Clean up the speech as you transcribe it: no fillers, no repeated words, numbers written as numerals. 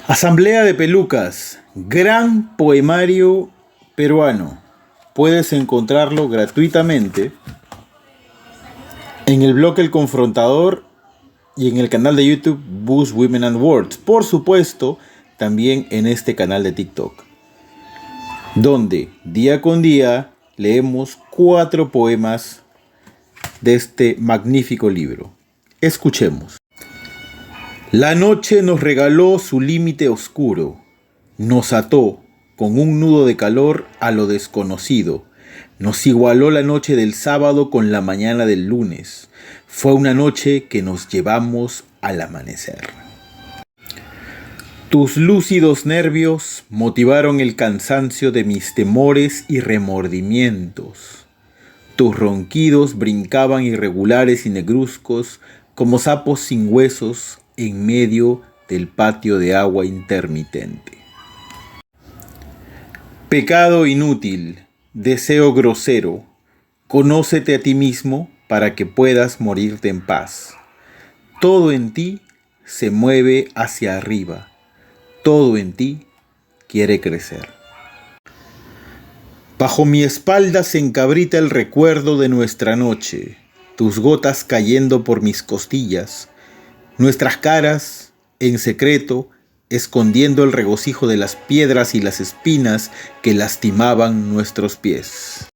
Asamblea de Pelucas, gran poemario peruano. Puedes encontrarlo gratuitamente en el blog El Confrontador y en el canal de YouTube Boost Women and Words. Por supuesto, también en este canal de TikTok, donde día con día leemos 4 poemas de este magnífico libro. Escuchemos. La noche nos regaló su límite oscuro, nos ató con un nudo de calor a lo desconocido, nos igualó la noche del sábado con la mañana del lunes, fue una noche que nos llevamos al amanecer. Tus lúcidos nervios motivaron el cansancio de mis temores y remordimientos. Tus ronquidos brincaban irregulares y negruzcos como sapos sin huesos en medio del patio de agua intermitente. Pecado inútil, deseo grosero, conócete a ti mismo para que puedas morirte en paz. Todo en ti se mueve hacia arriba, todo en ti quiere crecer. Bajo mi espalda se encabrita el recuerdo de nuestra noche, tus gotas cayendo por mis costillas, nuestras caras, en secreto, escondiendo el regocijo de las piedras y las espinas que lastimaban nuestros pies.